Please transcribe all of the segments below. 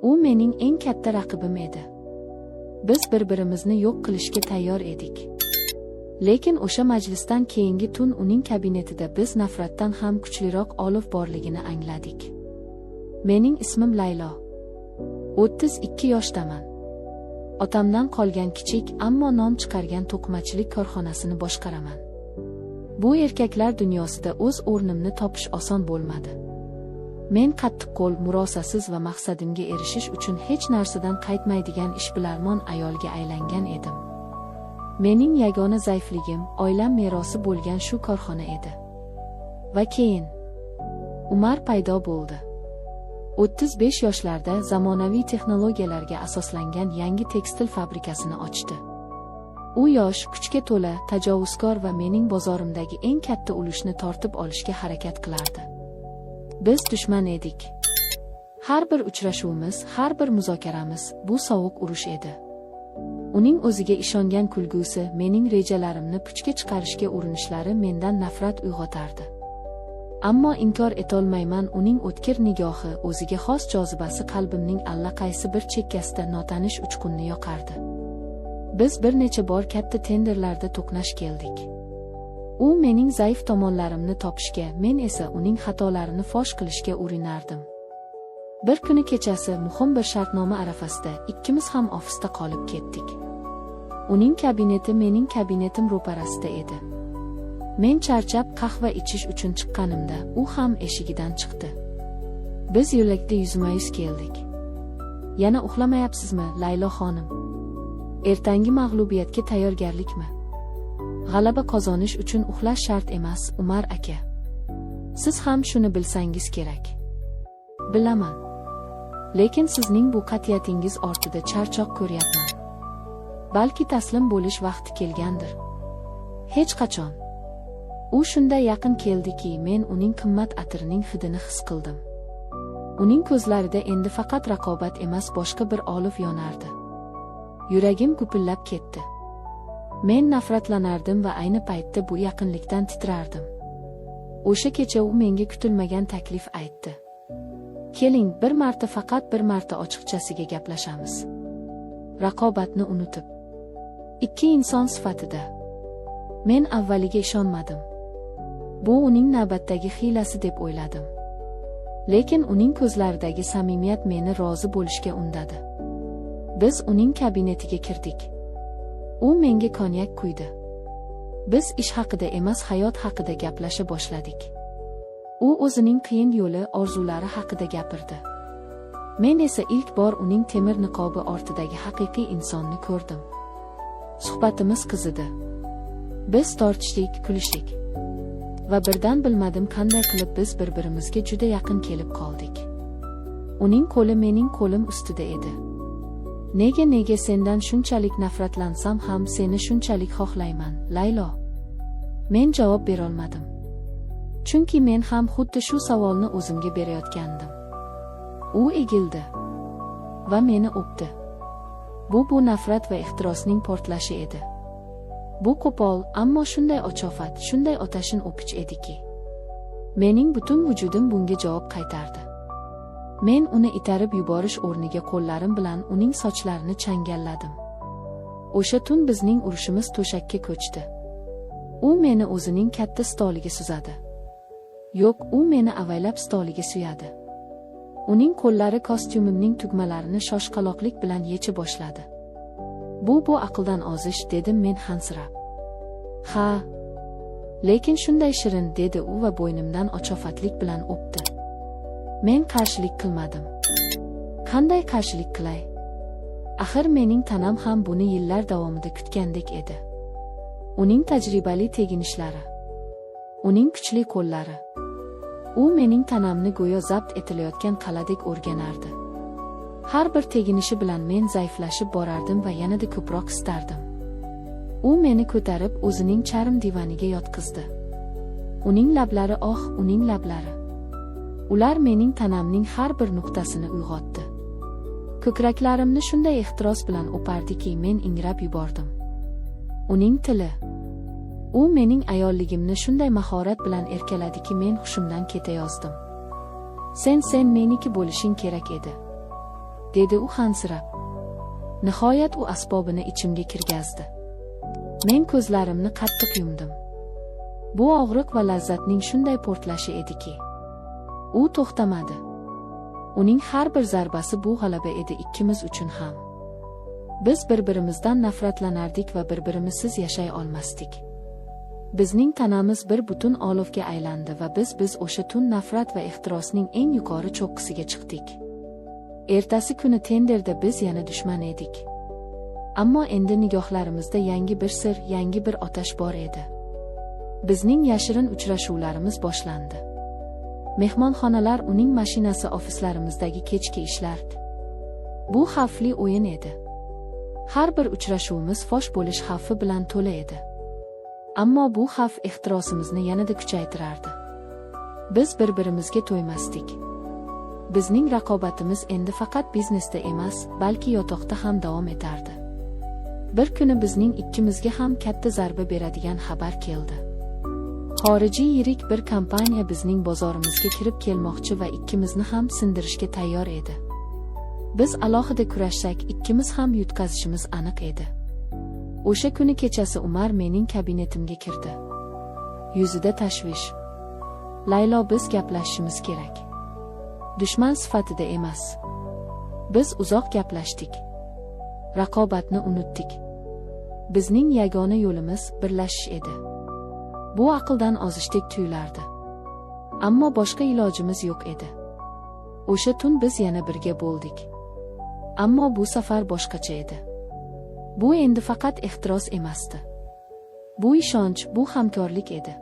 U mening eng katta raqibim edi. Biz bir-birimizni yo'q qilishga tayyor edik. Lekin o'sha majlisdan keyingi tun uning kabinetida biz nafratdan ham kuchliroq olov borligini angladik. Mening ismim Laylo. 32 yoshdaman. Otamdan qolgan kichik, ammo nom chiqargan to'qimachilik korxonasini boshqaraman. Bu erkaklar dunyosida o'z o'rnimni topish oson bo'lmadi. Men qattiqqo'l, murosasiz va maqsadimga erishish uchun hech narsadan qaytmaydigan ishbilarmon ayolga aylangan edim. Mening yagona zaifligim oilam merosi bo'lgan shu korxona edi. Va keyin Umar paydo bo'ldi. 35 yoshlarda zamonaviy texnologiyalarga asoslangan yangi tekstil fabrikasini ochdi. U yosh, kuchga to'la, tajovuzkor va mening bozorimdagi eng katta ulushni tortib olishga harakat qilardi. Biz dushman edik. Har bir uchrashuvimiz, har bir muzokaramiz bu sovuq urush edi. Uning o'ziga ishongan kulgusi, mening rejalarimni puchga chiqarishga urinishlari mendan nafrat uyg'otardi. Ammo inkor etolmayman, uning o'tkir nigohi, o'ziga xos jozibasi qalbimning allaqaysi bir chekkasida notanish uchqunni yoqardi. Biz bir necha bor katta tenderlarda to'qnash keldik. U mening zaif tomonlarimni topishga, men esa uning xatolarini fosh qilishga urinardim. Bir kuni kechasi muhim bir shartnoma arafasida ikkimiz ham ofisda qolib ketdik. Uning kabineti mening kabinetim ro'parasida edi. Men charchab qahva ichish uchun chiqqanimda, u ham eshigidan chiqdi. Biz yo'lakda yuzma-yuz keldik. Yana uxlamayapsizmi, Laylo xonim? Ertangi mag'lubiyatga tayyorgarlikmi? G'alaba qozonish uchun uxlash shart emas, Umar aka. Siz ham shuni bilsangiz kerak. Bilaman. Lekin sizning bu qat'iyatingiz ortida charchoq ko'ryapman. Balki taslim bo'lish vaqti kelgandir. Hech qachon. U shunday yaqin keldiki, men uning qimmat atirining hidini his qildim. Uning ko'zlarida endi faqat raqobat emas, boshqa bir olov yonardi. Yuragim gupillab ketdi. Men nafratlanardim va ayni paytda bu yaqinlikdan titrardim. O'sha kecha u menga kutilmagan taklif aytdi. Keling, bir marta, faqat bir marta ochiqchasiga gaplashamiz. Raqobatni unutib. Ikki inson sifatida. Men avvaliga ishonmadim. Bu uning navbatdagi hiylasi deb o'yladim. Lekin uning ko'zlaridagi samimiyat meni rozi bo'lishga undadi. Biz uning kabinetiga kirdik. U menga konyak quydi. Biz ish haqida emas, hayot haqida gaplasha boshladik. U o'zining qiyin yo'li, orzulari haqida gapirdi. Men esa ilk bor uning temir niqobi ortidagi haqiqiy insonni ko'rdim. Suhbatimiz qizidi. Biz tortishdik, kulishdik. Va birdan bilmadim qanday qilib biz bir-birimizga juda yaqin kelib qoldik. Uning qo'li mening qo'lim ustida edi. Nega sendan shunchalik nafratlansam ham seni shunchalik xohlayman, Laylo? Men javob bera olmadim. Chunki men ham xuddi shu savolni o'zimga berayotgandim. U egildi va meni o'pdi. Bu nafrat va ehtirosning portlashi edi. Bu qo'pol, ammo shunday ochofat, shunday otashin o'pich ediki, mening butun vujudim bunga javob qaytardi. Men uni itarib yuborish o'rniga qo'llarim bilan uning sochlarini changalladim. O'sha tun bizning urushimiz to'shakka ko'chdi. U meni o'zining katta stoliga suzadi. Yo'q, u meni avaylab stoliga suyadi. Uning qo'llari kostyumimning tugmalarini shoshqaloqlik bilan yecha boshladi. Bu aqldan ozish, dedim men hansirab. Ha, lekin shunday shirin, dedi u va bo'ynimdan ochofatlik bilan o'pdi. Men qarshilik qilmadim. Qanday qarshilik qilay? Axir mening tanam ham buni yillar davomida kutgandek edi. Uning tajribali teginishlari, uning kuchli qo'llari. U mening tanamni go'yo zabt etilayotgan qaladek o'rganardi. Har bir teginishi bilan men zaiflashib borardim va yanada ko'proq istardim. U meni ko'tarib o'zining charm divaniga yotqizdi. Uning lablari, uning lablari. Ular mening tanamning har bir nuqtasini uyg'otdi. Ko'kraklarimni shunday ehtiros bilan o'pardiki, men ingrab yubordim. Uning tili. U mening ayolligimni shunday mahorat bilan erkaladiki, men hushimdan ketayozdim. Sen meniki bo'lishing kerak edi, dedi u hansirab. Nihoyat u asbobini ichimga kirgazdi. Men ko'zlarimni qattiq yumdim. Bu og'riq va lazzatning shunday portlashi ediki, u to'xtamadi. Uning har bir zarbasi bu g'alaba edi ikkimiz uchun ham. Biz bir-birimizdan nafratlanardik va bir-birimizsiz yashay olmasdik. Bizning tanamiz bir butun olovga aylandi va biz o'sha tun nafrat va ehtirosning eng yuqori cho'qqisiga chiqdik. Ertasi kuni tenderda biz yana dushman edik. Ammo endi nigohlarimizda yangi bir sir, yangi bir otash bor edi. Bizning yashirin uchrashuvlarimiz boshlandi. Mehmonxonalar, uning mashinasi, ofislarimizdagi kechki ishlar. Bu xavfli o'yin edi. Har bir uchrashuvimiz fosh bo'lish xavfi bilan to'la edi. Ammo bu xavf ehtirosimizni yanada kuchaytirardi. Biz bir-birimizga to'ymasdik. Bizning raqobatimiz endi faqat biznesda emas, balki yotoqda ham davom etardi. Bir kuni bizning ikkimizga ham katta zarba beradigan xabar keldi. Xorijiy yirik bir kompaniya bizning bozorimizga kirib kelmoqchi va ikkimizni ham sindirishga tayyor edi. Biz alohida kurashsak, ikkimiz ham yutqazishimiz aniq edi. O'sha kuni kechasi Umar mening kabinetimga kirdi. Yuzida tashvish. Laylo, biz gaplashishimiz kerak. Dushman sifatida emas. Biz uzoq gaplashdik. Raqobatni unutdik. Bizning yagona yo'limiz birlashish edi. Bu aqldan ozishdek tuyulardi. Ammo boshqa ilojimiz yo'q edi. O'sha tun biz yana birga bo'ldik. Ammo bu safar boshqacha edi. Bu endi faqat ehtiros emasdi. Bu ishonch, bu hamkorlik edi.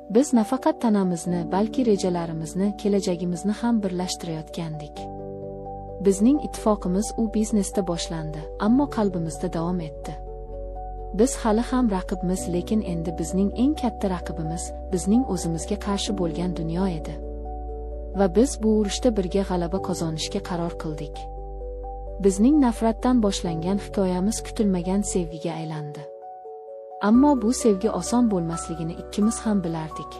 Biz nafaqat tanamizni, balki rejalarimizni, kelajagimizni ham birlashtirayotgandik. Bizning ittifoqimiz u biznesda boshlandi, ammo qalbimizda davom etdi. Biz hali ham raqibmiz, lekin endi bizning eng katta raqibimiz bizning o'zimizga qarshi bo'lgan dunyo edi. Va biz bu urushda birga g'alaba qozonishga qaror qildik. Bizning nafratdan boshlangan hikoyamiz kutilmagan sevgiga aylandi. Ammo bu sevgi oson bo'lmasligini ikkimiz ham bilardik.